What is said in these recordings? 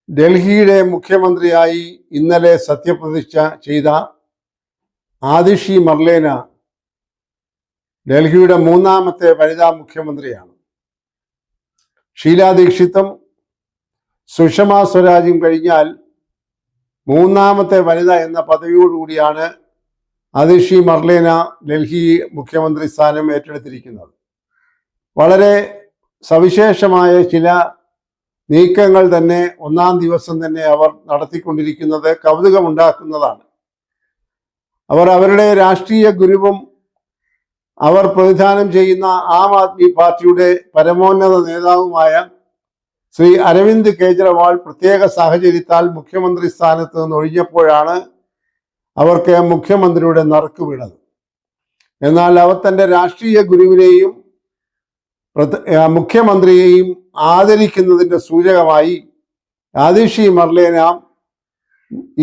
ഡൽഹിയുടെ മുഖ്യമന്ത്രിയായി ഇന്നലെ സത്യപ്രതിജ്ഞ ചെയ്ത ആതിഷി മർലേന ഡൽഹിയുടെ മൂന്നാമത്തെ വനിതാ മുഖ്യമന്ത്രിയാണ്. ഷീലാ ദീക്ഷിത്തും സുഷമ സ്വരാജും കഴിഞ്ഞാൽ മൂന്നാമത്തെ വനിത എന്ന പദവിയോടുകൂടിയാണ് ആതിഷി മർലേന ഡൽഹി മുഖ്യമന്ത്രി സ്ഥാനം ഏറ്റെടുത്തിരിക്കുന്നത്. വളരെ സവിശേഷമായ ചില നീക്കങ്ങൾ തന്നെ ഒന്നാം ദിവസം തന്നെ അവർ നടത്തിക്കൊണ്ടിരിക്കുന്നത് കൗതുകമുണ്ടാക്കുന്നതാണ്. അവർ അവരുടെ രാഷ്ട്രീയ ഗുരുവും അവർ പ്രതിദാനം ചെയ്യുന്ന ആം ആദ്മി പാർട്ടിയുടെ പരമോന്നത നേതാവുമായ ശ്രീ അരവിന്ദ് കെജ്രിവാൾ പ്രത്യേക സാഹചര്യത്താൽ മുഖ്യമന്ത്രി സ്ഥാനത്ത് നിന്ന് ഒഴിഞ്ഞപ്പോഴാണ് അവർക്ക് മുഖ്യമന്ത്രിയുടെ നറുക്ക് വീണത്. എന്നാൽ അവർ തൻ്റെ രാഷ്ട്രീയ ഗുരുവിനെയും മുഖ്യമന്ത്രിയെയും ആദരിക്കുന്നതിൻ്റെ സൂചകമായി ആതിഷി മർലേന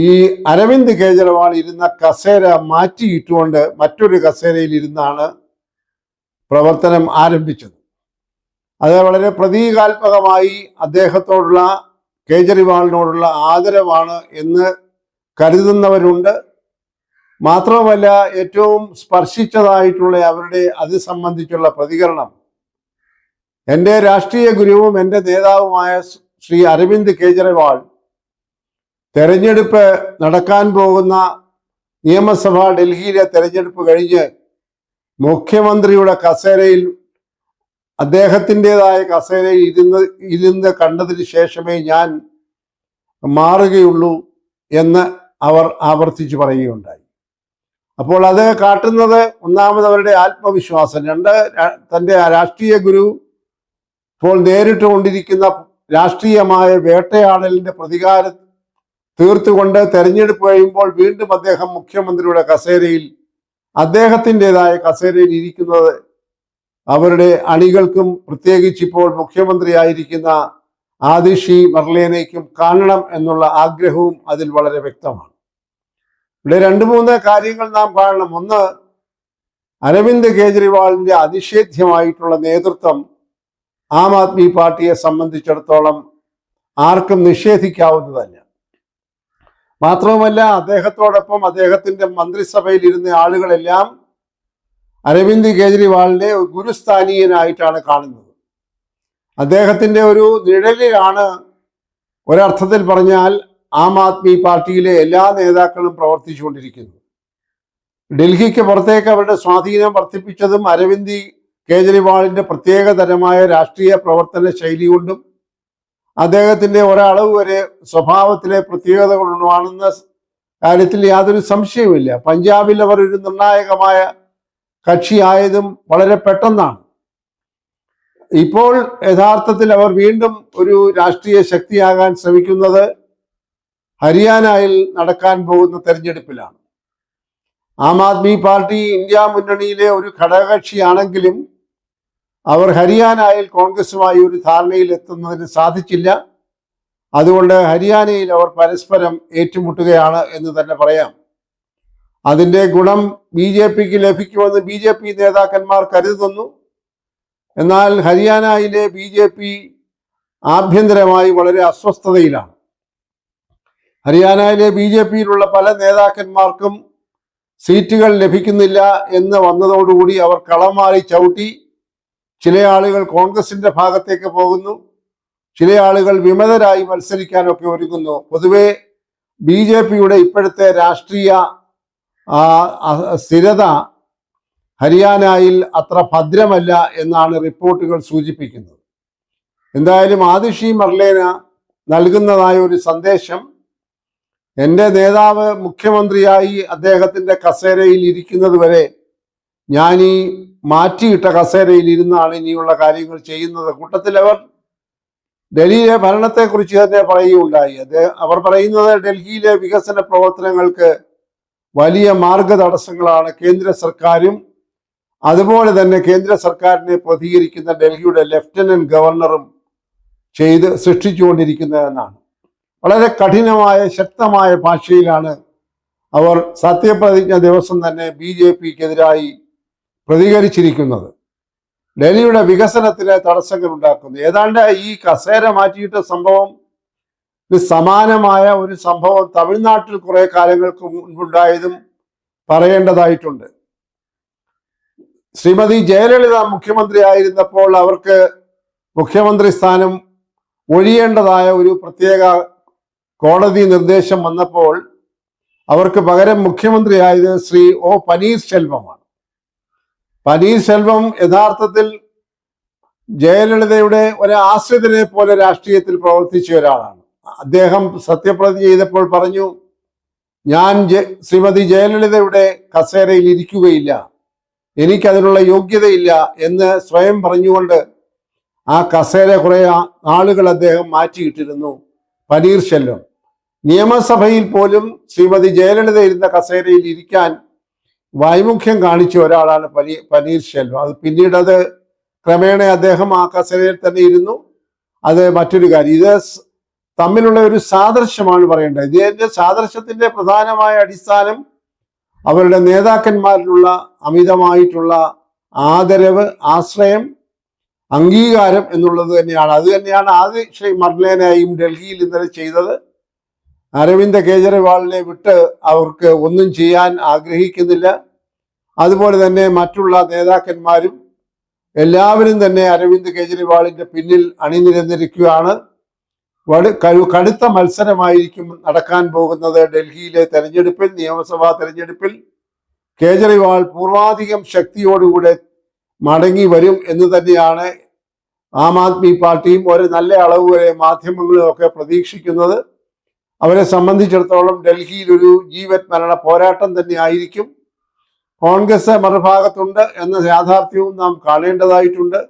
ഈ അരവിന്ദ് കെജ്രിവാൾ ഇരുന്ന കസേര മാറ്റിയിട്ടുകൊണ്ട് മറ്റൊരു കസേരയിൽ ഇരുന്നാണ് പ്രവർത്തനം ആരംഭിച്ചത്. അത് വളരെ പ്രതീകാത്മകമായി അദ്ദേഹത്തോടുള്ള കേജ്രിവാളിനോടുള്ള ആദരവാണ് എന്ന് കരുതുന്നവരുണ്ട്. മാത്രവുമല്ല, ഏറ്റവും സ്പർശിച്ചതായിട്ടുള്ള അവരുടെ അത് സംബന്ധിച്ചുള്ള പ്രതികരണം എൻ്റെ രാഷ്ട്രീയ ഗുരുവും എൻ്റെ നേതാവുമായ ശ്രീ അരവിന്ദ് കെജ്രിവാൾ തെരഞ്ഞെടുപ്പ് നടക്കാൻ പോകുന്ന നിയമസഭ ഡൽഹിയിലെ തെരഞ്ഞെടുപ്പ് കഴിഞ്ഞ് മുഖ്യമന്ത്രിയുടെ കസേരയിൽ അദ്ദേഹത്തിൻ്റെതായ കസേരയിൽ ഇരുന്ന് കണ്ടതിന് ശേഷമേ ഞാൻ മാറുകയുള്ളൂ എന്ന് അവർ ആവർത്തിച്ച് പറയുകയുണ്ടായി. അപ്പോൾ അത് കാട്ടുന്നത് ഒന്നാമത് അവരുടെ ആത്മവിശ്വാസം, രണ്ട് തൻ്റെ രാഷ്ട്രീയ ഗുരു ഇപ്പോൾ നേരിട്ടുകൊണ്ടിരിക്കുന്ന രാഷ്ട്രീയമായ വേട്ടയാടലിന്റെ പ്രതികാരം തീർത്തുകൊണ്ട് തെരഞ്ഞെടുപ്പ് കഴിയുമ്പോൾ വീണ്ടും അദ്ദേഹം മുഖ്യമന്ത്രിയുടെ കസേരയിൽ അദ്ദേഹത്തിൻ്റെതായ കസേരയിൽ ഇരിക്കുന്നത് അവരുടെ അണികൾക്കും പ്രത്യേകിച്ച് ഇപ്പോൾ മുഖ്യമന്ത്രിയായിരിക്കുന്ന ആതിഷി മർലേനയ്ക്കും കാണണം എന്നുള്ള ആഗ്രഹവും അതിൽ വളരെ വ്യക്തമാണ്. ഇവിടെ രണ്ട് മൂന്ന് കാര്യങ്ങൾ നാം കാണണം. ഒന്ന്, അരവിന്ദ് കെജ്രിവാളിന്റെ അനിഷേധ്യമായിട്ടുള്ള നേതൃത്വം ആം ആദ്മി പാർട്ടിയെ സംബന്ധിച്ചിടത്തോളം ആർക്കും നിഷേധിക്കാവുന്നതല്ല. മാത്രവുമല്ല, അദ്ദേഹത്തോടൊപ്പം അദ്ദേഹത്തിന്റെ മന്ത്രിസഭയിൽ ഇരുന്ന ആളുകളെല്ലാം അരവിന്ദ് കെജ്രിവാളിനെ ഗുരുസ്ഥാനീയനായിട്ടാണ് കാണുന്നത്. അദ്ദേഹത്തിന്റെ ഒരു നിഴലിലാണ് ഒരർത്ഥത്തിൽ പറഞ്ഞാൽ ആം ആദ്മി പാർട്ടിയിലെ എല്ലാ നേതാക്കളും പ്രവർത്തിച്ചുകൊണ്ടിരിക്കുന്നത്. ഡൽഹിക്ക് പുറത്തേക്ക് അവരുടെ സ്വാധീനം വർദ്ധിപ്പിച്ചതും അരവിന്ദ് കെജ്രിവാളിന്റെ പ്രത്യേകതരമായ രാഷ്ട്രീയ പ്രവർത്തന ശൈലി കൊണ്ടും അദ്ദേഹത്തിന്റെ ഒരളവ് വരെ സ്വഭാവത്തിലെ പ്രത്യേകതകളുണ്ടാണെന്ന കാര്യത്തിൽ യാതൊരു സംശയവുമില്ല. പഞ്ചാബിൽ അവർ ഒരു നിർണായകമായ കക്ഷിയായതും വളരെ പെട്ടെന്നാണ്. ഇപ്പോൾ യഥാർത്ഥത്തിൽ അവർ വീണ്ടും ഒരു രാഷ്ട്രീയ ശക്തിയാകാൻ ശ്രമിക്കുന്നത് ഹരിയാനയിൽ നടക്കാൻ പോകുന്ന തെരഞ്ഞെടുപ്പിലാണ്. ആം ആദ്മി പാർട്ടി ഇന്ത്യ മുന്നണിയിലെ ഒരു ഘടകകക്ഷിയാണെങ്കിലും അവർ ഹരിയാനയിൽ കോൺഗ്രസുമായി ഒരു ധാരണയിൽ എത്തുന്നതിന് സാധിച്ചില്ല. അതുകൊണ്ട് ഹരിയാനയിൽ അവർ പരസ്പരം ഏറ്റുമുട്ടുകയാണ് എന്ന് തന്നെ പറയാം. അതിൻ്റെ ഗുണം BJPക്ക് ലഭിക്കുമെന്ന് BJP നേതാക്കന്മാർ കരുതുന്നു. എന്നാൽ ഹരിയാനയിലെ BJP ആഭ്യന്തരമായി വളരെ അസ്വസ്ഥതയിലാണ്. ഹരിയാനയിലെ BJPയിലുള്ള പല നേതാക്കന്മാർക്കും സീറ്റുകൾ ലഭിക്കുന്നില്ല എന്ന് വന്നതോടുകൂടി അവർ കളം മാറി ചവിട്ടി. ചില ആളുകൾ കോൺഗ്രസിന്റെ ഭാഗത്തേക്ക് പോകുന്നു, ചില ആളുകൾ വിമതരായി മത്സരിക്കാനൊക്കെ ഒരുങ്ങുന്നു. പൊതുവെ BJPയുടെ ഇപ്പോഴത്തെ രാഷ്ട്രീയ സ്ഥിരത ഹരിയാനയിൽ അത്ര ഭദ്രമല്ല എന്നാണ് റിപ്പോർട്ടുകൾ സൂചിപ്പിക്കുന്നത്. എന്തായാലും ആതിഷി മർലേന നൽകുന്നതായ ഒരു സന്ദേശം, എൻ്റെ നേതാവ് മുഖ്യമന്ത്രിയായി അദ്ദേഹത്തിൻ്റെ കസേരയിൽ ഇരിക്കുന്നത് വരെ ഞാൻ ഈ മാറ്റിയിട്ട കസേരയിൽ ഇരുന്നാണ് ഇനിയുള്ള കാര്യങ്ങൾ ചെയ്യുന്നത്. കൂട്ടത്തിൽ അവർ ഡൽഹിയിലെ ഭരണത്തെക്കുറിച്ച് തന്നെ പറയുകയുണ്ടായി. അവർ പറയുന്നത് ഡൽഹിയിലെ വികസന പ്രവർത്തനങ്ങൾക്ക് വലിയ മാർഗതടസ്സങ്ങളാണ് കേന്ദ്ര സർക്കാരും അതുപോലെ തന്നെ കേന്ദ്ര സർക്കാരിനെ പ്രതികരിക്കുന്ന ഡൽഹിയുടെ ലഫ്റ്റനന്റ് ഗവർണറും സൃഷ്ടിച്ചുകൊണ്ടിരിക്കുന്നതെന്നാണ്. വളരെ കഠിനമായ ശക്തമായ ഭാഷയിലാണ് അവർ സത്യപ്രതിജ്ഞ ദിവസം തന്നെ BJPക്കെതിരായി പ്രതികരിച്ചിരിക്കുന്നത്. ഡൽഹിയുടെ വികസനത്തിന് തടസ്സങ്ങൾ ഉണ്ടാക്കുന്നു. ഏതാണ്ട് ഈ കസേര മാറ്റിയിട്ട സംഭവം ഇത് സമാനമായ ഒരു സംഭവം തമിഴ്നാട്ടിൽ കുറെ കാലങ്ങൾക്ക് മുൻപുണ്ടായതും പറയേണ്ടതായിട്ടുണ്ട്. ശ്രീമതി ജയലളിത മുഖ്യമന്ത്രി ആയിരുന്നപ്പോൾ അവർക്ക് മുഖ്യമന്ത്രി സ്ഥാനം ഒഴിയേണ്ടതായ ഒരു പ്രത്യേക കോടതി നിർദ്ദേശം വന്നപ്പോൾ അവർക്ക് പകരം മുഖ്യമന്ത്രിയായത് ശ്രീ ഒ പനീർശെൽവമാണ്. പനീർശെൽവം യഥാർത്ഥത്തിൽ ജയലളിതയുടെ ഒരു ആശ്രിതനെ പോലെ രാഷ്ട്രീയത്തിൽ പ്രവർത്തിച്ച ഒരാളാണ്. അദ്ദേഹം സത്യപ്രതിജ്ഞ ചെയ്തപ്പോൾ പറഞ്ഞു, ഞാൻ ശ്രീമതി ജയലളിതയുടെ കസേരയിൽ ഇരിക്കുകയില്ല, എനിക്കതിനുള്ള യോഗ്യതയില്ല എന്ന് സ്വയം പറഞ്ഞുകൊണ്ട് ആ കസേര കുറെ ആളുകൾ അദ്ദേഹം മാറ്റിയിട്ടിരുന്നു. പനീർശെൽവം നിയമസഭയിൽ പോലും ശ്രീമതി ജയലളിത ഇരുന്ന കസേരയിൽ ഇരിക്കാൻ വൈമുഖ്യം കാണിച്ച ഒരാളാണ് പനീർശെൽവം. അത് പിന്നീട് ക്രമേണ അദ്ദേഹം ആ കസേരയിൽ തന്നെ ഇരുന്നു. അത് മറ്റൊരു കാര്യം. ഇത് തമ്മിലുള്ള ഒരു സാദൃശ്യമാണ് പറയേണ്ടത്. ഇതിന്റെ സാദൃശ്യത്തിന്റെ പ്രധാനമായ അടിസ്ഥാനം അവരുടെ നേതാക്കന്മാരിലുള്ള അമിതമായിട്ടുള്ള ആദരവ്, ആശ്രയം, അംഗീകാരം എന്നുള്ളത് തന്നെയാണ്. അത് തന്നെയാണ് ആദ്യം ശ്രീ മർലേനയും ഡൽഹിയിൽ ഇന്നലെ ചെയ്തത്. അരവിന്ദ് കെജ്രിവാളിനെ വിട്ട് അവർക്ക് ഒന്നും ചെയ്യാൻ ആഗ്രഹിക്കുന്നില്ല. അതുപോലെ തന്നെ മറ്റുള്ള നേതാക്കന്മാരും എല്ലാവരും തന്നെ അരവിന്ദ് കെജ്രിവാളിന്റെ പിന്നിൽ അണിനിരന്നിരിക്കുകയാണ്. കടുത്ത മത്സരമായിരിക്കും നടക്കാൻ പോകുന്നത്. ഡൽഹിയിലെ തെരഞ്ഞെടുപ്പിൽ, നിയമസഭാ തെരഞ്ഞെടുപ്പിൽ കേജ്രിവാൾ പൂർവാധികം ശക്തിയോടുകൂടെ മടങ്ങി വരും എന്ന് തന്നെയാണ് ആം ആദ്മി പാർട്ടിയും ഒരു നല്ല അളവ് വരെ മാധ്യമങ്ങളും ഒക്കെ പ്രതീക്ഷിക്കുന്നത്. അവരെ സംബന്ധിച്ചിടത്തോളം ഡൽഹിയിൽ ഒരു ജീവൻ മരണ പോരാട്ടം തന്നെ ആയിരിക്കും. കോൺഗ്രസ് മറുഭാഗത്തുണ്ട് എന്ന യാഥാർത്ഥ്യവും നാം കാണേണ്ടതായിട്ടുണ്ട്.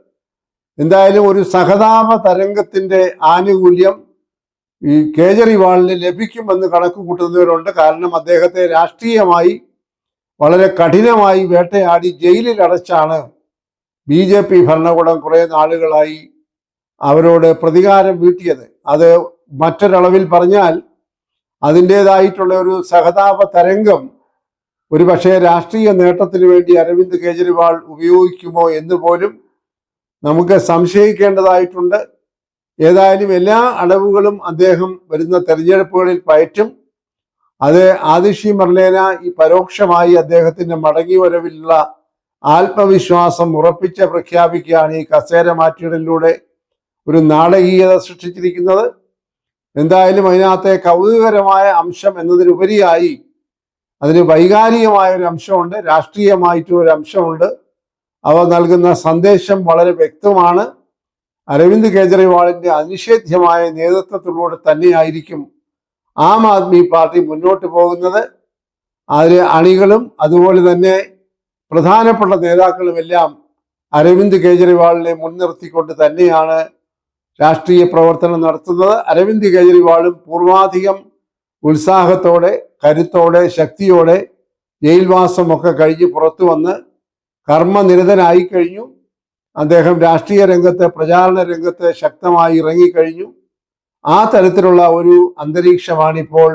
എന്തായാലും ഒരു സഹതാപ തരംഗത്തിന്റെ ആനുകൂല്യം ഈ കേജ്രിവാളിന് ലഭിക്കുമെന്ന് കണക്ക് കൂട്ടുന്നവരുണ്ട്. കാരണം അദ്ദേഹത്തെ രാഷ്ട്രീയമായി വളരെ കഠിനമായി വേട്ടയാടി ജയിലിൽ അടച്ചാണ് BJP ഭരണകൂടം കുറെ നാളുകളായി അവരോട് പ്രതികാരം വീട്ടിയത്. അത് മറ്റൊരളവിൽ പറഞ്ഞാൽ അതിൻ്റെതായിട്ടുള്ള ഒരു സഹതാപ തരംഗം ഒരു പക്ഷേ രാഷ്ട്രീയ നേട്ടത്തിന് വേണ്ടി അരവിന്ദ് കെജ്രിവാൾ ഉപയോഗിക്കുമോ എന്ന് പോലും നമുക്ക് സംശയിക്കേണ്ടതായിട്ടുണ്ട്. ഏതായാലും എല്ലാ അടവുകളും അദ്ദേഹം വരുന്ന തെരഞ്ഞെടുപ്പുകളിൽ പയറ്റും. അത് ആതിഷി മർലേന ഈ പരോക്ഷമായി അദ്ദേഹത്തിന്റെ മടങ്ങി വരവിലുള്ള ആത്മവിശ്വാസം ഉറപ്പിച്ച് പ്രഖ്യാപിക്കുകയാണ് ഈ കസേര മാറ്റിയിടലിലൂടെ ഒരു നാടകീയത സൃഷ്ടിച്ചിരിക്കുന്നത്. എന്തായാലും അതിനകത്തെ കൗതുകകരമായ അംശം എന്നതിനുപരിയായി അതിന് വൈകാരികമായ ഒരു അംശമുണ്ട്, രാഷ്ട്രീയമായിട്ടൊരു അംശമുണ്ട്. അവ നൽകുന്ന സന്ദേശം വളരെ വ്യക്തമാണ്. അരവിന്ദ് കെജ്രിവാളിന്റെ അനിഷേധ്യമായ നേതൃത്വത്തിലൂടെ തന്നെയായിരിക്കും ആം ആദ്മി പാർട്ടി മുന്നോട്ട് പോകുന്നത്. അതിലെ അണികളും അതുപോലെ തന്നെ പ്രധാനപ്പെട്ട നേതാക്കളുമെല്ലാം അരവിന്ദ് കെജ്രിവാളിനെ മുൻനിർത്തിക്കൊണ്ട് തന്നെയാണ് രാഷ്ട്രീയ പ്രവർത്തനം നടത്തുന്നത്. അരവിന്ദ് കെജ്രിവാളും പൂർവാധികം ഉത്സാഹത്തോടെ, കരുത്തോടെ, ശക്തിയോടെ ജയിൽവാസമൊക്കെ കഴിഞ്ഞ് പുറത്തു വന്ന് കർമ്മനിരതനായി കഴിഞ്ഞു. അദ്ദേഹം രാഷ്ട്രീയ രംഗത്ത്, പ്രചാരണ രംഗത്ത് ശക്തമായി ഇറങ്ങിക്കഴിഞ്ഞു. ആ തരത്തിലുള്ള ഒരു അന്തരീക്ഷമാണിപ്പോൾ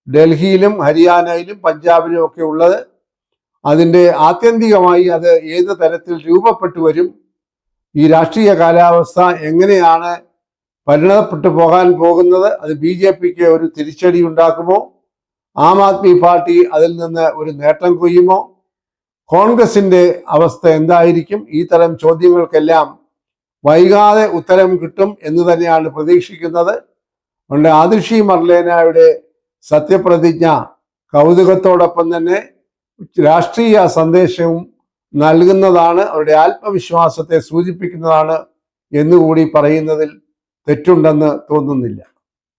ഡൽഹിയിലും ഹരിയാനയിലും പഞ്ചാബിലും ഒക്കെ ഉള്ളത്. അതിൻ്റെ ആത്യന്തികമായി അത് ഏത് തരത്തിൽ രൂപപ്പെട്ടു വരും, ഈ രാഷ്ട്രീയ കാലാവസ്ഥ എങ്ങനെയാണ് പരിണതപ്പെട്ടു പോകാൻ പോകുന്നത്, അത് BJPക്ക് ഒരു തിരിച്ചടി ഉണ്ടാക്കുമോ, ആം ആദ്മി പാർട്ടി അതിൽ നിന്ന് ഒരു നേട്ടം കൊയ്യുമോ, കോൺഗ്രസിന്റെ അവസ്ഥ എന്തായിരിക്കും? ഈ തരം ചോദ്യങ്ങൾക്കെല്ലാം വൈകാതെ ഉത്തരം കിട്ടും എന്ന് തന്നെയാണ് പ്രതീക്ഷിക്കുന്നത്. അതുകൊണ്ട് ആതിഷി മർലേനയുടെ സത്യപ്രതിജ്ഞ കൗതുകത്തോടൊപ്പം തന്നെ രാഷ്ട്രീയ സന്ദേശവും നൽകുന്നതാണ്, അവരുടെ ആത്മവിശ്വാസത്തെ സൂചിപ്പിക്കുന്നതാണ് എന്നുകൂടി പറയുന്നതിൽ തെറ്റുണ്ടെന്ന് തോന്നുന്നില്ല.